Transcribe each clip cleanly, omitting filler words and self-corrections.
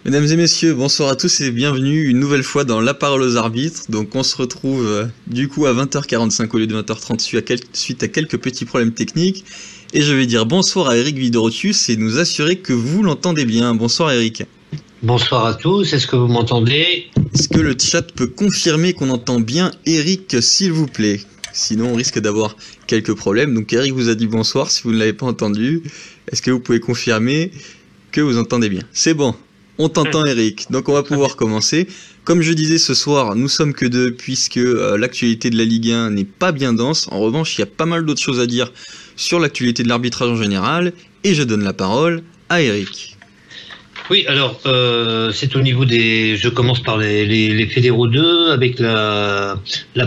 Mesdames et messieurs, bonsoir à tous et bienvenue une nouvelle fois dans La Parole aux arbitres. Donc on se retrouve du coup à 20h45 au lieu de 20h30 suite à quelques petits problèmes techniques. Et je vais dire bonsoir à Eric Vidorotius et nous assurer que vous l'entendez bien. Bonsoir Eric. Bonsoir à tous, est-ce que vous m'entendez? Est-ce que le chat peut confirmer qu'on entend bien Eric, s'il vous plaît? Sinon on risque d'avoir quelques problèmes. Donc Eric vous a dit bonsoir si vous ne l'avez pas entendu. Est-ce que vous pouvez confirmer que vous entendez bien? C'est bon. On t'entend Eric, donc on va pouvoir commencer. Comme je disais ce soir, nous sommes que deux puisque l'actualité de la Ligue 1 n'est pas bien dense. En revanche, il y a pas mal d'autres choses à dire sur l'actualité de l'arbitrage en général. Et je donne la parole à Eric. Oui, alors c'est au niveau des... Je commence par les fédéraux 2 avec la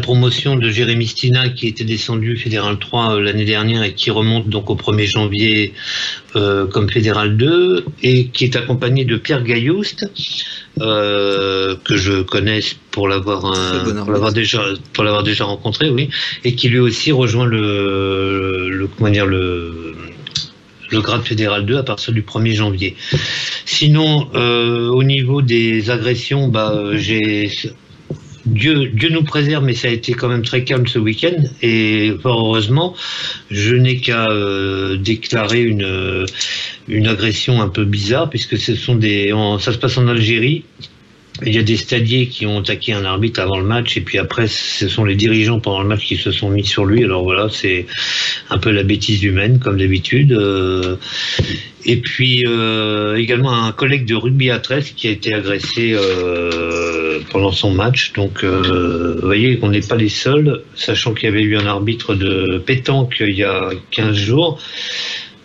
promotion de Jérémy Stina qui était descendu Fédéral 3 l'année dernière et qui remonte donc au 1er janvier comme Fédéral 2 et qui est accompagné de Pierre Gaillouste que je connais pour l'avoir déjà rencontré, oui, et qui lui aussi rejoint le grade Fédéral 2 à partir du 1er janvier. Sinon, au niveau des agressions, Dieu nous préserve, mais ça a été quand même très calme ce week-end. Et fort heureusement, je n'ai qu'à déclarer une agression un peu bizarre, puisque ça se passe en Algérie. Il y a des stadiers qui ont attaqué un arbitre avant le match et puis après ce sont les dirigeants pendant le match qui se sont mis sur lui. Alors voilà, c'est un peu la bêtise humaine comme d'habitude. Et puis également un collègue de rugby à 13 qui a été agressé pendant son match. Donc vous voyez qu'on n'est pas les seuls, sachant qu'il y avait eu un arbitre de pétanque il y a 15 jours.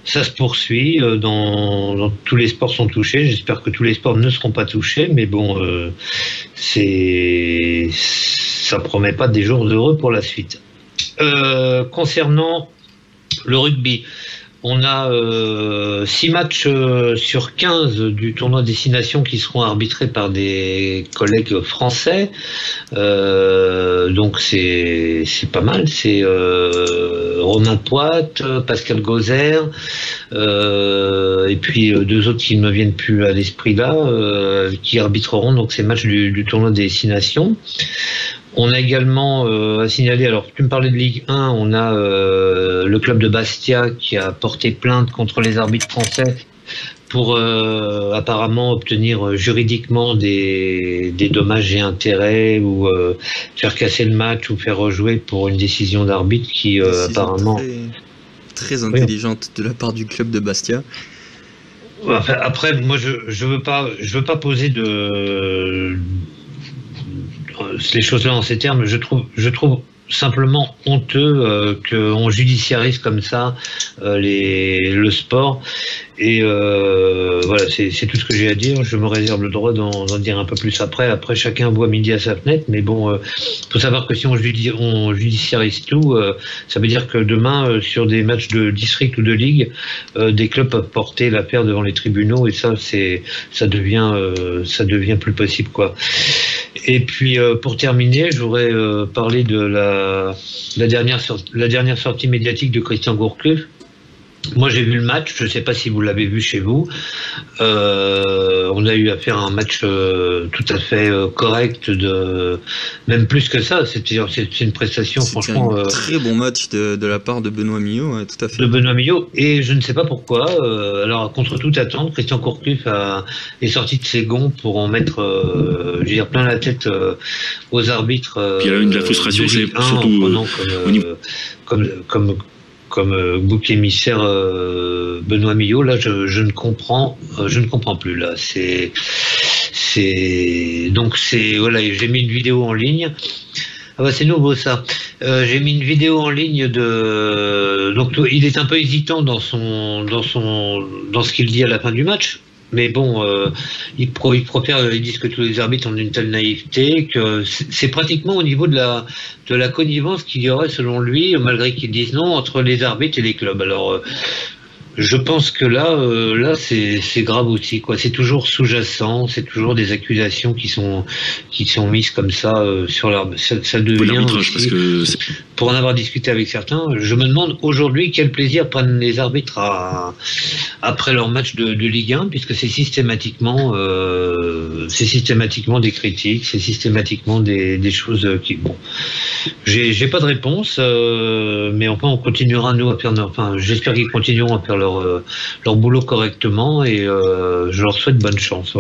Ça se poursuit, dans tous les sports sont touchés. J'espère que tous les sports ne seront pas touchés, mais bon, ça promet pas des jours heureux pour la suite. Concernant le rugby, on a 6 matchs sur 15 du tournoi Destination qui seront arbitrés par des collègues français. Donc c'est pas mal. C'est Romain Poite, Pascal Gauzer, et puis 2 autres qui ne me viennent plus à l'esprit là, qui arbitreront donc ces matchs du tournoi Destination. On a également à signaler, alors tu me parlais de Ligue 1, on a le club de Bastia qui a porté plainte contre les arbitres français pour apparemment obtenir juridiquement des dommages et intérêts ou faire casser le match ou faire rejouer pour une décision d'arbitre qui apparemment... Très intelligente de la part du club de Bastia. Enfin, après, moi je veux pas poser les choses-là en ces termes. Je trouve simplement honteux qu'on judiciarise comme ça le sport. Et voilà, c'est tout ce que j'ai à dire. Je me réserve le droit d'en dire un peu plus après. Après, chacun voit midi à sa fenêtre. Mais bon, faut savoir que si on judiciarise tout, ça veut dire que demain, sur des matchs de district ou de ligue, des clubs peuvent porter l'affaire devant les tribunaux. Et ça devient plus possible, quoi. Et puis, pour terminer, je voudrais parler de la dernière sortie médiatique de Christian Gourcuff. Moi, j'ai vu le match. Je ne sais pas si vous l'avez vu chez vous. On a eu à faire un match tout à fait correct, même plus que ça. C'est une prestation, franchement. Un très bon match de la part de Benoît Millot, ouais, tout à fait. De Benoît Millot. Et je ne sais pas pourquoi. Alors, contre toute attente, Christian Gourcuff est sorti de ses gonds pour en mettre, je veux dire, plein la tête aux arbitres. Puis il y a eu de la frustration, c'est surtout comme bouc émissaire Benoît Millot. Là, je ne comprends plus. Là, voilà, j'ai mis une vidéo en ligne. Ah bah c'est nouveau ça. J'ai mis une vidéo en ligne donc il est un peu hésitant dans ce qu'il dit à la fin du match. Mais bon, ils disent que tous les arbitres ont une telle naïveté que c'est pratiquement au niveau de la connivence qu'il y aurait, selon lui, malgré qu'ils disent non, entre les arbitres et les clubs. Alors, je pense que là, c'est grave aussi, quoi. C'est toujours sous-jacent, c'est toujours des accusations qui sont mises comme ça sur l'arbitre. Ça devient aussi, parce que pour en avoir discuté avec certains, je me demande aujourd'hui quel plaisir prennent les arbitres après leur match de Ligue 1, puisque c'est systématiquement des critiques, c'est systématiquement des choses qui, bon, j'ai pas de réponse, mais enfin on continuera nous à faire, j'espère qu'ils continueront à faire leur boulot correctement et je leur souhaite bonne chance.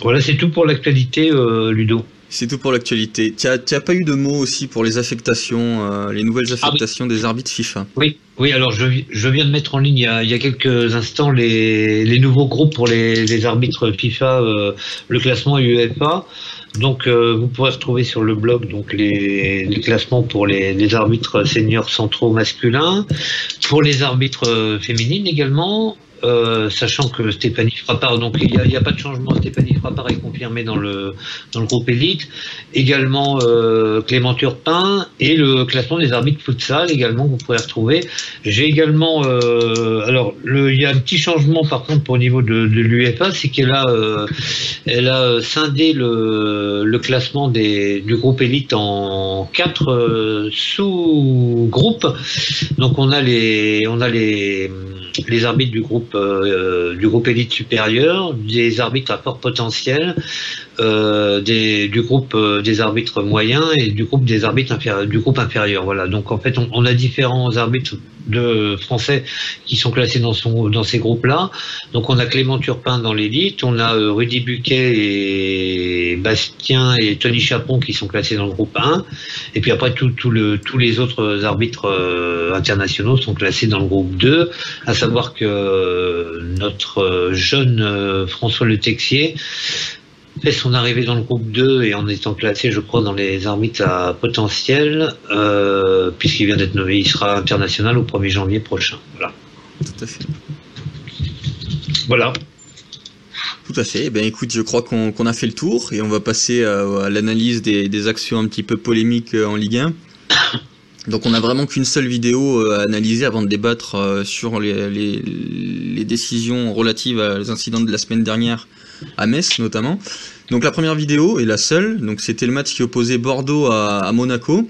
Voilà, c'est tout pour l'actualité, Ludo. C'est tout pour l'actualité. Tu as pas eu de mots aussi pour les affectations, les nouvelles affectations des arbitres FIFA? Oui, alors je viens de mettre en ligne il y a quelques instants les nouveaux groupes pour les arbitres FIFA, le classement UEFA. Donc vous pourrez retrouver sur le blog donc les classements pour les arbitres seniors centraux masculins, pour les arbitres féminines également. Sachant que Stéphanie Frappard, donc il y a pas de changement, Stéphanie Frappard est confirmée dans le groupe élite, également Clément Turpin, et le classement des arbitres futsal également que vous pourrez retrouver. J'ai également il y a un petit changement par contre au niveau de l'UEFA, c'est qu'elle a scindé le classement du groupe élite en 4 sous-groupes. Donc on a les arbitres du groupe élite supérieur, des arbitres à fort potentiel, du groupe des arbitres moyens et du groupe des arbitres du groupe inférieur. Voilà. Donc en fait, on a différents arbitres de français qui sont classés dans ces groupes-là. Donc on a Clément Turpin dans l'élite, on a Rudy Buquet et Bastien et Tony Chapon qui sont classés dans le groupe 1. Et puis après tous les autres arbitres internationaux sont classés dans le groupe 2, à savoir que notre jeune François Le Texier fait son arrivée dans le groupe 2 et en étant classé, je crois, dans les arbitres à potentiel, puisqu'il vient d'être nommé, il sera international au 1er janvier prochain. Voilà. Tout à fait. Voilà. Tout à fait. Ben écoute, je crois qu'on a fait le tour et on va passer à l'analyse des actions un petit peu polémiques en Ligue 1. Donc on n'a vraiment qu'une seule vidéo à analyser avant de débattre sur les décisions relatives aux incidents de la semaine dernière à Metz notamment. Donc la première vidéo est la seule, donc c'était le match qui opposait Bordeaux à Monaco.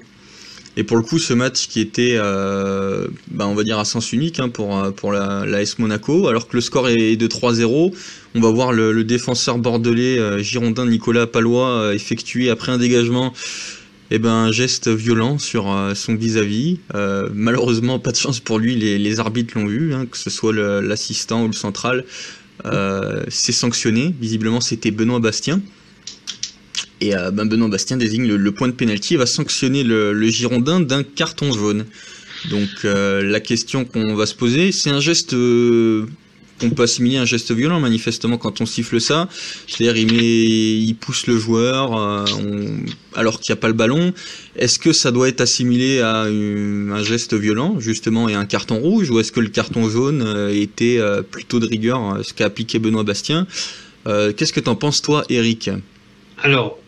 Et pour le coup, ce match qui était, on va dire à sens unique pour l'AS Monaco, alors que le score est de 3-0, on va voir le défenseur bordelais girondin Nicolas Pallois effectuer après un dégagement un geste violent sur son vis-à-vis. Malheureusement, pas de chance pour lui, les arbitres l'ont vu, que ce soit l'assistant ou le central. C'est sanctionné, visiblement c'était Benoît Bastien. Et Benoît Bastien désigne le point de pénalty et va sanctionner le Girondin d'un carton jaune. Donc la question qu'on va se poser, c'est un geste qu'on peut assimiler à un geste violent manifestement quand on siffle ça. C'est-à-dire il pousse le joueur alors qu'il n'y a pas le ballon. Est-ce que ça doit être assimilé à un geste violent justement et un carton rouge, ou est-ce que le carton jaune était plutôt de rigueur, ce qu'a appliqué Benoît Bastien? Qu'est-ce que t'en penses toi, Eric? Alors,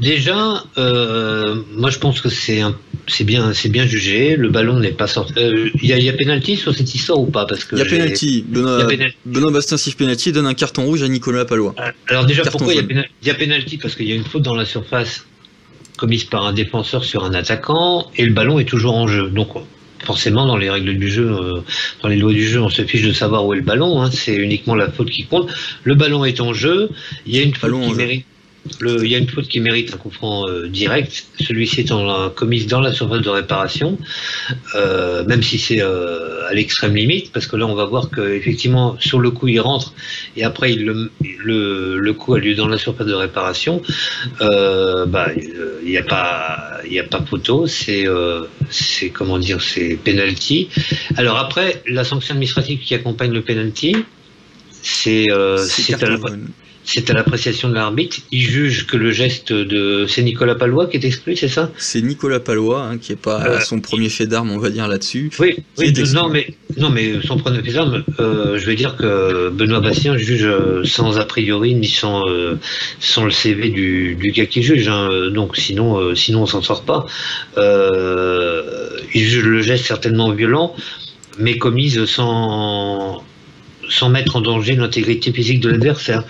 déjà, moi je pense que c'est bien jugé. Le ballon n'est pas sorti. Il y a pénalty sur cette histoire ou pas? Parce que il y a pénalty. Benoît Bastien siffle pénalty, donne un carton rouge à Nicolas Pallois. Alors déjà, pourquoi il y a pénalty? Parce qu'il y a une faute dans la surface commise par un défenseur sur un attaquant et le ballon est toujours en jeu. Donc forcément, dans les règles du jeu, dans les lois du jeu, on se fiche de savoir où est le ballon. C'est uniquement la faute qui compte. Le ballon est en jeu. Il y a une faute qui mérite. Il y a une faute qui mérite un coup franc direct. Celui-ci étant commise dans la surface de réparation, même si c'est à l'extrême limite, parce que là on va voir que effectivement sur le coup il rentre et après le coup a lieu dans la surface de réparation. Il y a pas photo. C'est comment dire, c'est penalty. Alors après la sanction administrative qui accompagne le penalty, c'est C'est à l'appréciation de l'arbitre. Il juge que le geste de... C'est Nicolas Palois qui est exclu, c'est ça? C'est Nicolas Palois, qui n'est pas son premier fait d'armes, on va dire, là-dessus. Oui, non, mais son premier fait d'armes, je vais dire que Benoît Bastien juge sans a priori, ni sans le CV du gars qui juge. Hein. Donc sinon on s'en sort pas. Il juge le geste certainement violent, mais commise sans mettre en danger l'intégrité physique de l'adversaire.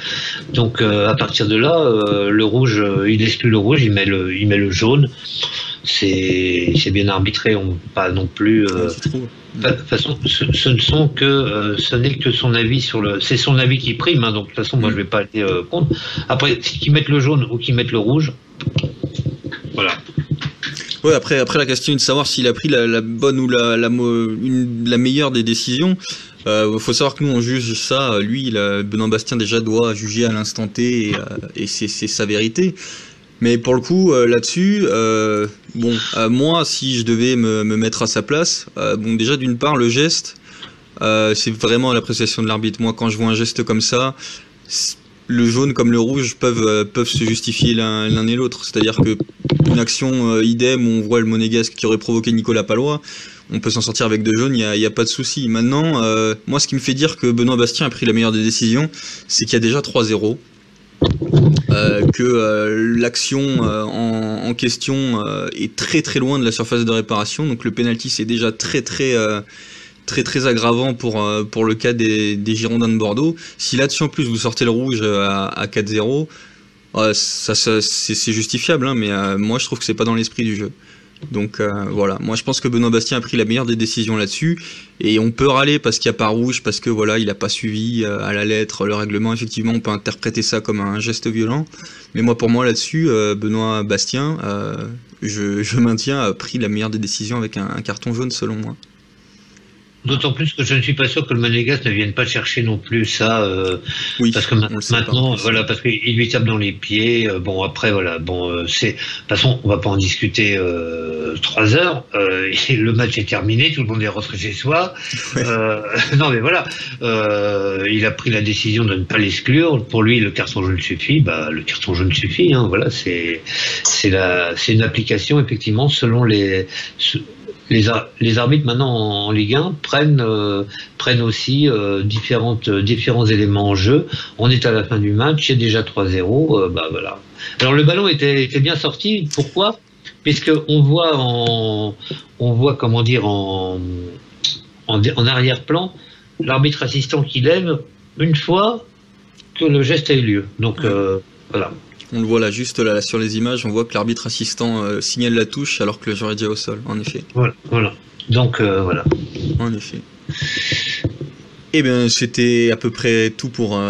Donc à partir de là, le rouge, il exclut le rouge, il met le jaune. C'est bien arbitré, on pas non plus. De toute façon, ce n'est que son avis c'est son avis qui prime. Hein, donc de toute façon, moi je vais pas aller contre. Après, qu'ils mettent le jaune ou qu'ils mettent le rouge, voilà. Ouais, après la question est de savoir s'il a pris la bonne ou la meilleure des décisions. Faut savoir que nous on juge ça, lui, Benoît Bastien déjà doit juger à l'instant T et c'est sa vérité. Mais pour le coup, là-dessus, moi, si je devais me mettre à sa place, déjà d'une part, le geste, c'est vraiment à l'appréciation de l'arbitre. Moi, quand je vois un geste comme ça, le jaune comme le rouge peuvent se justifier l'un et l'autre. C'est-à-dire que une action idem où on voit le monégasque qui aurait provoqué Nicolas Palois, on peut s'en sortir avec 2 jaunes, il y a pas de souci. Maintenant, moi, ce qui me fait dire que Benoît Bastien a pris la meilleure des décisions, c'est qu'il y a déjà 3-0. Que l'action en question est très très loin de la surface de réparation, donc le penalty c'est déjà très aggravant pour le cas des Girondins de Bordeaux. Si là-dessus en plus vous sortez le rouge à 4-0, c'est justifiable, hein, mais moi je trouve que c'est pas dans l'esprit du jeu. Donc voilà, moi je pense que Benoît Bastien a pris la meilleure des décisions là-dessus, et on peut râler parce qu'il n'y a pas rouge, parce que voilà, il n'a pas suivi à la lettre le règlement. Effectivement, on peut interpréter ça comme un geste violent, mais pour moi là-dessus, Benoît Bastien, je maintiens, a pris la meilleure des décisions avec un carton jaune selon moi. D'autant plus que je ne suis pas sûr que le Monégasque ne vienne pas chercher non plus ça, oui, parce que maintenant, voilà, parce qu'il lui tape dans les pieds. Après, voilà, c'est. De toute façon, on va pas en discuter 3 heures. Et le match est terminé, tout le monde est rentré chez soi. Non, mais voilà, il a pris la décision de ne pas l'exclure. Pour lui, le carton jaune suffit. Le carton jaune suffit. Hein, voilà, c'est une application effectivement selon les arbitres maintenant en Ligue 1 prennent aussi différents éléments en jeu. On est à la fin du match, c'est déjà 3-0. Voilà. Alors le ballon était bien sorti. Pourquoi? Puisque on voit comment dire en arrière-plan l'arbitre assistant qui lève une fois que le geste a eu lieu. Donc voilà. On le voit là, juste là sur les images, on voit que l'arbitre assistant signale la touche alors que le joueur est déjà au sol, en effet. Voilà. Donc voilà. En effet. Eh bien, c'était à peu près tout pour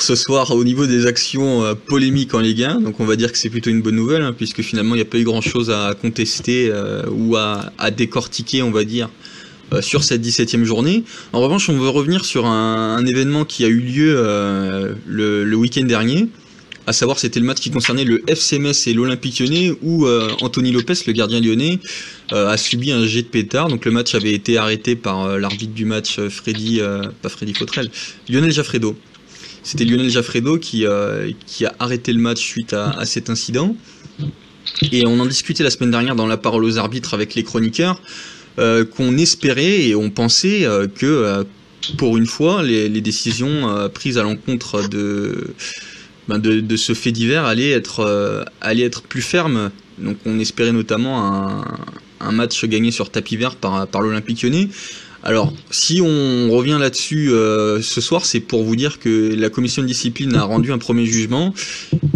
ce soir au niveau des actions polémiques en Ligue 1. Donc on va dire que c'est plutôt une bonne nouvelle, hein, puisque finalement il n'y a pas eu grand-chose à contester ou à décortiquer, on va dire, sur cette 17e journée. En revanche, on veut revenir sur un événement qui a eu lieu le week-end dernier. À savoir, c'était le match qui concernait le FC Metz et l'Olympique Lyonnais, où Anthony Lopez, le gardien lyonnais, a subi un jet de pétard. Donc le match avait été arrêté par l'arbitre du match, Lionel Jaffredo. C'était Lionel Jaffredo qui a arrêté le match suite à cet incident. Et on en discutait la semaine dernière dans la parole aux arbitres avec les chroniqueurs, qu'on espérait et on pensait que pour une fois, les décisions prises à l'encontre de ce fait divers allait être plus ferme. Donc on espérait notamment un match gagné sur tapis vert par l'Olympique Lyonnais. Alors si on revient là-dessus ce soir, c'est pour vous dire que la commission de discipline a rendu un premier jugement,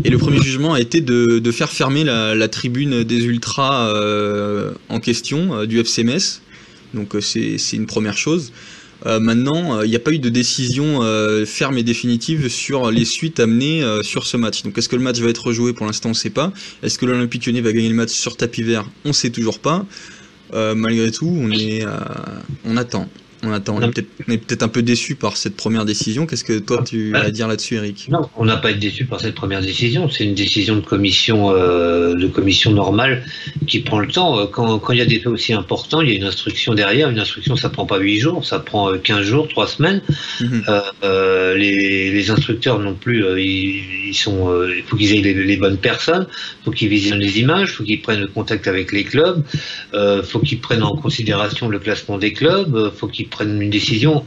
et le premier jugement a été de faire fermer la tribune des ultras en question du FC Metz. Donc c'est une première chose. Maintenant, il n'y a pas eu de décision ferme et définitive sur les suites amenées sur ce match. Donc est-ce que le match va être rejoué? Pour l'instant, on ne sait pas. Est-ce que l'Olympique Lyonnais va gagner le match sur tapis vert? On ne sait toujours pas. Malgré tout, on attend. On attend. On est peut-être un peu déçu par cette première décision. Qu'est-ce que toi tu as à dire là-dessus, Eric? Non, on n'a pas été déçu par cette première décision. C'est une décision de commission normale qui prend le temps. Quand il y a des faits aussi importants, il y a une instruction derrière. Une instruction, ça prend pas 8 jours, ça prend 15 jours, 3 semaines. Les instructeurs non plus, il faut qu'ils aient les bonnes personnes, il faut qu'ils visionnent les images, il faut qu'ils prennent le contact avec les clubs, il faut qu'ils prennent en considération le classement des clubs, il faut qu'ils prennent une décision,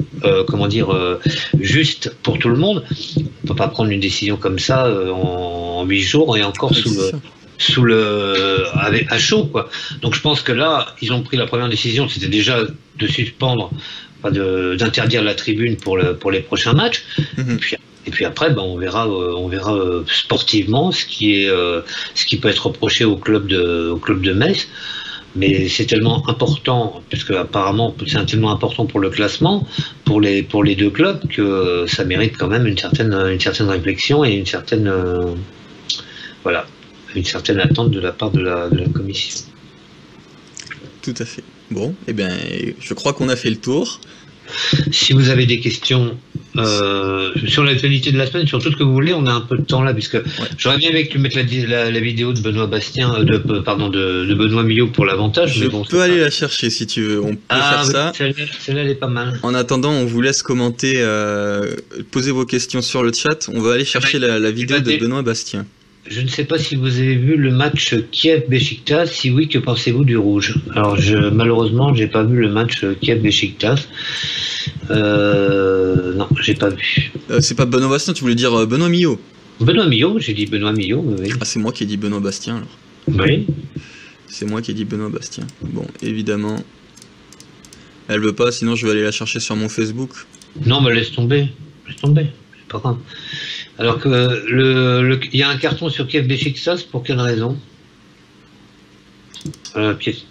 juste pour tout le monde. On ne peut pas prendre une décision comme ça en 8 jours et encore à chaud, quoi. Donc je pense que là, ils ont pris la première décision, c'était déjà de suspendre, d'interdire la tribune pour les prochains matchs. Et puis après, on verra sportivement ce qui peut être reproché au club de Metz. Mais c'est tellement important, parce que apparemment c'est tellement important pour le classement, pour les deux clubs, que ça mérite quand même une certaine réflexion et une certaine attente de la part de la commission. Tout à fait. Bon, eh bien, je crois qu'on a fait le tour. Si vous avez des questions sur l'actualité de la semaine, sur tout ce que vous voulez, on a un peu de temps là, puisque j'aurais bien aimé que tu mettes la vidéo de Benoît Bastien, de Benoît Millot pour l'avantage. Je peux aller la chercher si tu veux. On peut faire ça. Celle-là, elle est pas mal. En attendant, on vous laisse commenter, poser vos questions sur le chat. On va aller chercher la vidéo de Benoît Bastien. Je ne sais pas si vous avez vu le match Kiev-Beşiktaş. Si oui, que pensez-vous du rouge? Alors, malheureusement, j'ai pas vu le match Kiev-Beşiktaş. Non, j'ai pas vu. C'est pas Benoît Bastien, tu voulais dire Benoît Millot? Benoît Millot, j'ai dit Benoît Millot. Oui. Ah, c'est moi qui ai dit Benoît Bastien alors. Oui. C'est moi qui ai dit Benoît Bastien. Bon, évidemment, elle veut pas, sinon je vais aller la chercher sur mon Facebook. Non, mais laisse tomber, c'est pas grave. Alors que il y a un carton sur Kiev-Beşiktaş, pour quelle raison?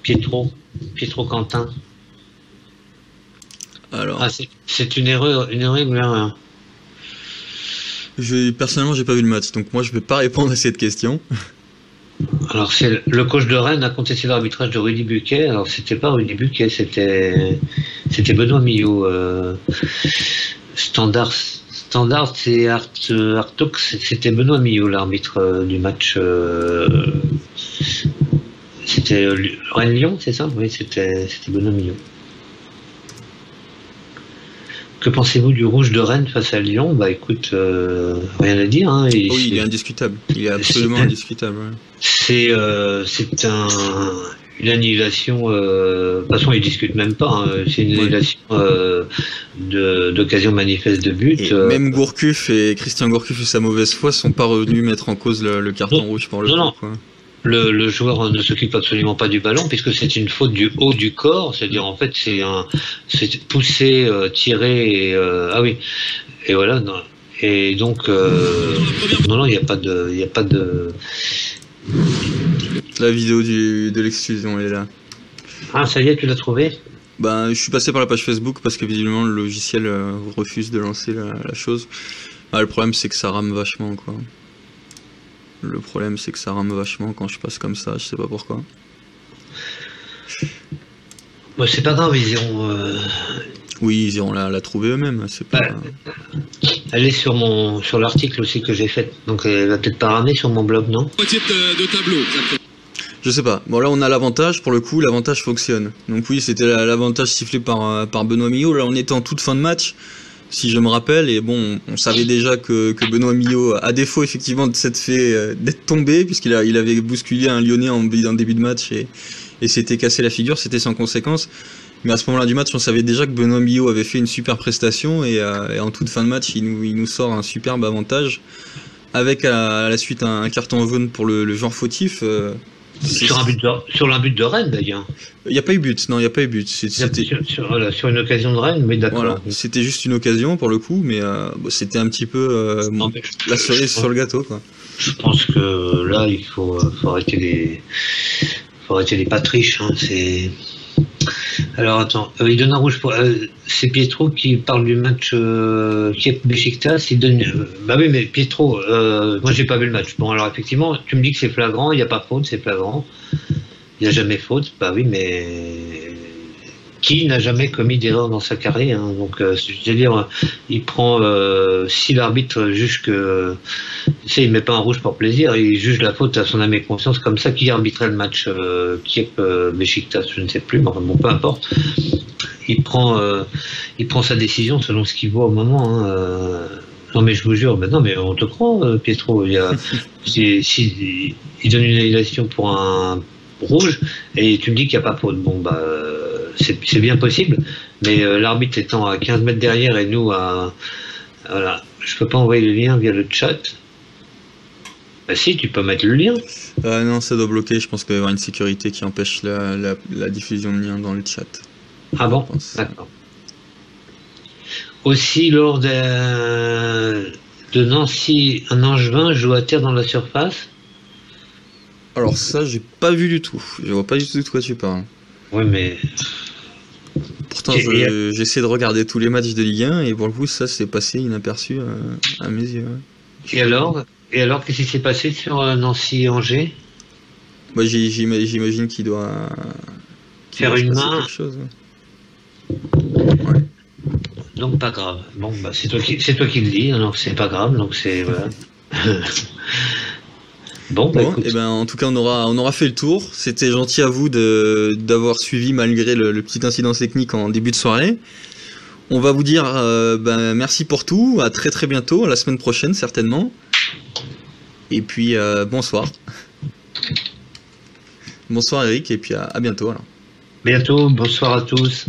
Pietro Quentin. Alors. C'est une erreur. Personnellement, j'ai pas vu le match, donc moi je vais pas répondre à cette question. Alors le coach de Rennes a contesté l'arbitrage de Rudy Buquet. Alors c'était pas Rudy Buquet, c'était Benoît Millot. Standard c'est Hartox, c'était Benoît Millot l'arbitre du match. C'était Rennes-Lyon, c'est ça? Oui, c'était Benoît Millot. Que pensez-vous du rouge de Rennes face à Lyon? Bah écoute, rien à dire. Hein. Oui, il est indiscutable. Il est absolument indiscutable. Ouais. C'est une annihilation. De toute façon, ils discutent même pas. Hein. C'est une annihilation d'occasion manifeste de but. Et même Gourcuff et Christian Gourcuff et sa mauvaise foi sont pas revenus mettre en cause le carton rouge pour le coup. Non. Le joueur ne s'occupe absolument pas du ballon, puisque c'est une faute du haut du corps, c'est-à-dire en fait c'est pousser, tirer, et voilà. Non. Et donc non, il n'y a pas de. La vidéo de l'exclusion, elle est là. Ah, ça y est, tu l'as trouvé? Ben, je suis passé par la page Facebook parce que visiblement le logiciel refuse de lancer la chose. Le problème c'est que ça rame vachement, quoi. Le problème c'est que ça rame vachement quand je passe comme ça, je sais pas pourquoi. Bon, c'est pas grave, ils iront. Oui, ils iront la trouver eux-mêmes. C'est pas. Elle est sur l'article aussi que j'ai fait, donc elle va peut-être pas ramer sur mon blog, non? Moitié de tableau. Je sais pas. Bon, là on a l'avantage, pour le coup, l'avantage fonctionne. Donc oui, c'était l'avantage sifflé par Benoît Millot. Là on était en toute fin de match, si je me rappelle, et bon, on savait déjà que Benoît Millot, à défaut effectivement de s'être fait d'être tombé, puisqu'il avait bousculé un Lyonnais en début de match et s'était cassé la figure, c'était sans conséquence. Mais à ce moment-là du match, on savait déjà que Benoît Millot avait fait une super prestation et en toute fin de match, il nous sort un superbe avantage avec à la suite un carton jaune pour le genre fautif. Sur un but de Rennes d'ailleurs. Il n'y a pas eu but, non, il n'y a pas eu but. C'était sur une occasion de Rennes, mais d'accord. Voilà, c'était juste une occasion pour le coup, mais c'était un petit peu la cerise sur le gâteau, quoi. Je pense que là, il faut arrêter les patriches. Hein, Alors attends, il donne un rouge pour. C'est Pietro qui parle du match Kiev-Beşiktaş. Il donne. Bah oui, mais Pietro, moi j'ai pas vu le match. Bon, alors effectivement, tu me dis que c'est flagrant, il n'y a pas faute, c'est flagrant. Il n'y a jamais faute. Bah oui, mais qui n'a jamais commis d'erreur dans sa carrière. Hein. Donc, c'est-à-dire, il prend, si l'arbitre juge que, il met pas un rouge pour plaisir, il juge la faute à son âme et conscience, comme ça, qui arbitrait le match Kiev-Beşiktaş, je ne sais plus, mais enfin, bon, peu importe. Il prend sa décision selon ce qu'il voit au moment. Hein. Non mais je vous jure, non mais on te croit, Pietro. Il donne une annulation pour un rouge et tu me dis qu'il n'y a pas faute. Bon bah c'est bien possible, mais l'arbitre étant à 15 mètres derrière et nous à voilà, je peux pas envoyer le lien via le chat. Bah si, tu peux mettre le lien. Non, ça doit bloquer. Je pense qu'il va y avoir une sécurité qui empêche la diffusion de lien dans le chat. Ah bon, d'accord. Aussi, lors de Nancy, un Angevin joue à terre dans la surface. Alors ça, j'ai pas vu du tout. Je vois pas du tout de quoi tu parles. Oui, mais... Pourtant, j'essaie de regarder tous les matchs de Ligue 1 et pour le coup, ça s'est passé inaperçu à mes yeux. Et alors, qu'est-ce qui s'est passé sur Nancy-Angers? Bah, j'imagine qu'il doit... faire une main. Quelque chose. Ouais. Donc pas grave. Bon bah c'est toi qui le dis, donc c'est pas grave, donc c'est voilà. Bon, et ben en tout cas on aura fait le tour. C'était gentil à vous d'avoir suivi malgré le petit incident technique en début de soirée. On va vous dire merci pour tout, à très très bientôt, à la semaine prochaine certainement. Et puis bonsoir. Bonsoir Eric et puis à bientôt alors. Bientôt, bonsoir à tous.